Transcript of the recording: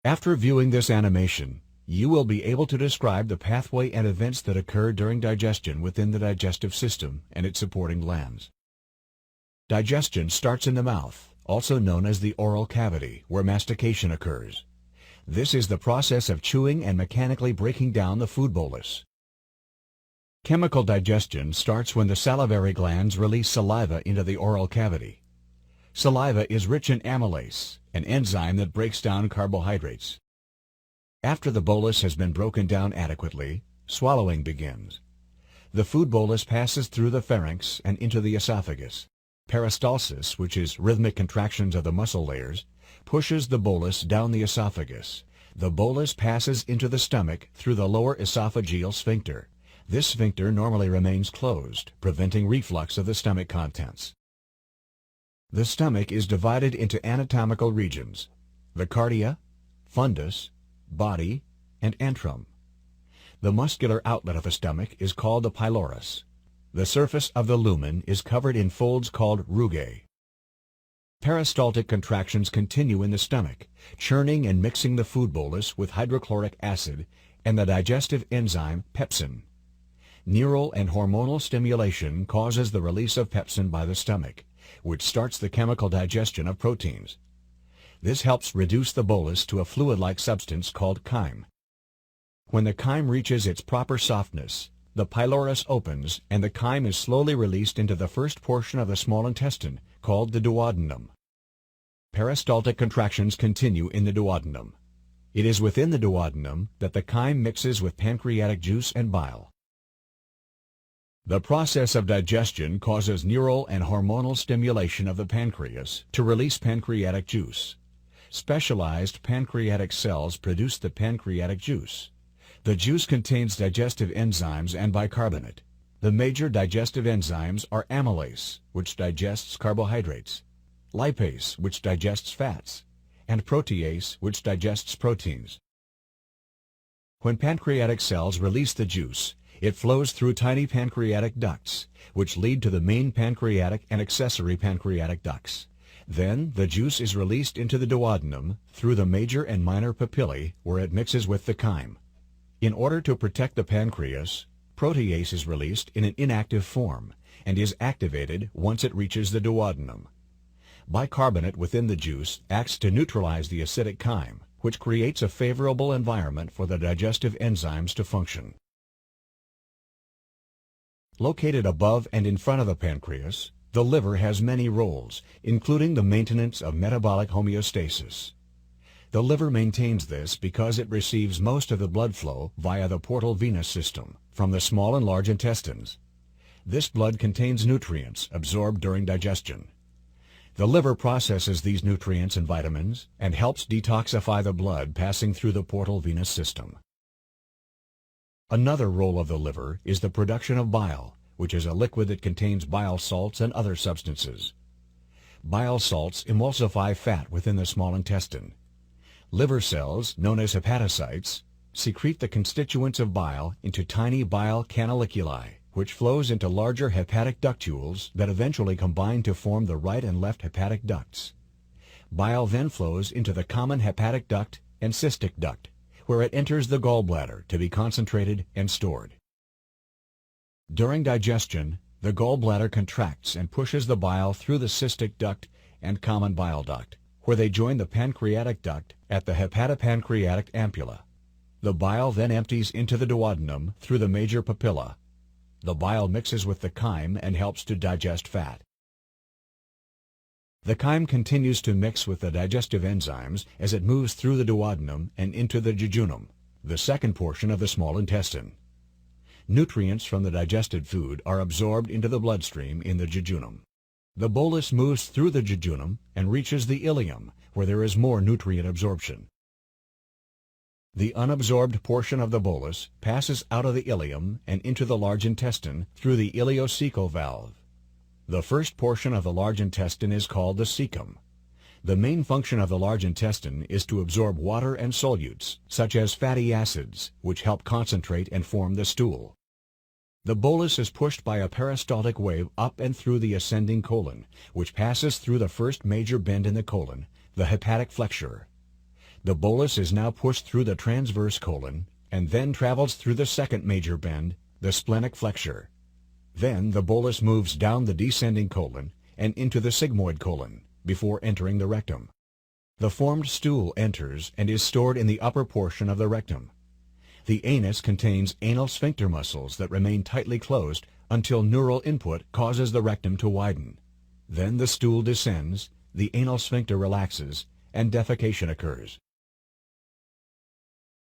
After viewing this animation, you will be able to describe the pathway and events that occur during digestion within the digestive system and its supporting glands. Digestion starts in the mouth, also known as the oral cavity, where mastication occurs. This is the process of chewing and mechanically breaking down the food bolus. Chemical digestion starts when the salivary glands release saliva into the oral cavity. Saliva is rich in amylase, an enzyme that breaks down carbohydrates. After the bolus has been broken down adequately, swallowing begins. The food bolus passes through the pharynx and into the esophagus. Peristalsis, which is rhythmic contractions of the muscle layers, pushes the bolus down the esophagus. The bolus passes into the stomach through the lower esophageal sphincter. This sphincter normally remains closed, preventing reflux of the stomach contents. The stomach is divided into anatomical regions: the cardia, fundus, body, and antrum. The muscular outlet of the stomach is called the pylorus. The surface of the lumen is covered in folds called rugae. Peristaltic contractions continue in the stomach, churning and mixing the food bolus with hydrochloric acid and the digestive enzyme pepsin. Neural and hormonal stimulation causes the release of pepsin by the stomach, which starts the chemical digestion of proteins. This helps reduce the bolus to a fluid-like substance called chyme. When the chyme reaches its proper softness, the pylorus opens and the chyme is slowly released into the first portion of the small intestine, called the duodenum. Peristaltic contractions continue in the duodenum. It is within the duodenum that the chyme mixes with pancreatic juice and bile. The process of digestion causes neural and hormonal stimulation of the pancreas to release pancreatic juice. Specialized pancreatic cells produce the pancreatic juice. The juice contains digestive enzymes and bicarbonate. The major digestive enzymes are amylase, which digests carbohydrates, lipase, which digests fats, and protease, which digests proteins. When pancreatic cells release the juice, it flows through tiny pancreatic ducts, which lead to the main pancreatic and accessory pancreatic ducts. Then the juice is released into the duodenum through the major and minor papillae, where it mixes with the chyme. In order to protect the pancreas, protease is released in an inactive form and is activated once it reaches the duodenum. Bicarbonate within the juice acts to neutralize the acidic chyme, which creates a favorable environment for the digestive enzymes to function. Located above and in front of the pancreas, the liver has many roles, including the maintenance of metabolic homeostasis. The liver maintains this because it receives most of the blood flow via the portal venous system from the small and large intestines. This blood contains nutrients absorbed during digestion. The liver processes these nutrients and vitamins and helps detoxify the blood passing through the portal venous system. Another role of the liver is the production of bile, which is a liquid that contains bile salts and other substances. Bile salts emulsify fat within the small intestine. Liver cells, known as hepatocytes, secrete the constituents of bile into tiny bile canaliculi, which flows into larger hepatic ductules that eventually combine to form the right and left hepatic ducts. Bile then flows into the common hepatic duct and cystic duct, where it enters the gallbladder to be concentrated and stored. During digestion, the gallbladder contracts and pushes the bile through the cystic duct and common bile duct, where they join the pancreatic duct at the hepatopancreatic ampulla. The bile then empties into the duodenum through the major papilla. The bile mixes with the chyme and helps to digest fat. The chyme continues to mix with the digestive enzymes as it moves through the duodenum and into the jejunum, the second portion of the small intestine. Nutrients from the digested food are absorbed into the bloodstream in the jejunum. The bolus moves through the jejunum and reaches the ileum, where there is more nutrient absorption. The unabsorbed portion of the bolus passes out of the ileum and into the large intestine through the ileocecal valve. The first portion of the large intestine is called the cecum. The main function of the large intestine is to absorb water and solutes, such as fatty acids, which help concentrate and form the stool. The bolus is pushed by a peristaltic wave up and through the ascending colon, which passes through the first major bend in the colon, the hepatic flexure. The bolus is now pushed through the transverse colon and then travels through the second major bend, the splenic flexure. Then the bolus moves down the descending colon and into the sigmoid colon before entering the rectum. The formed stool enters and is stored in the upper portion of the rectum. The anus contains anal sphincter muscles that remain tightly closed until neural input causes the rectum to widen. Then the stool descends, the anal sphincter relaxes, and defecation occurs.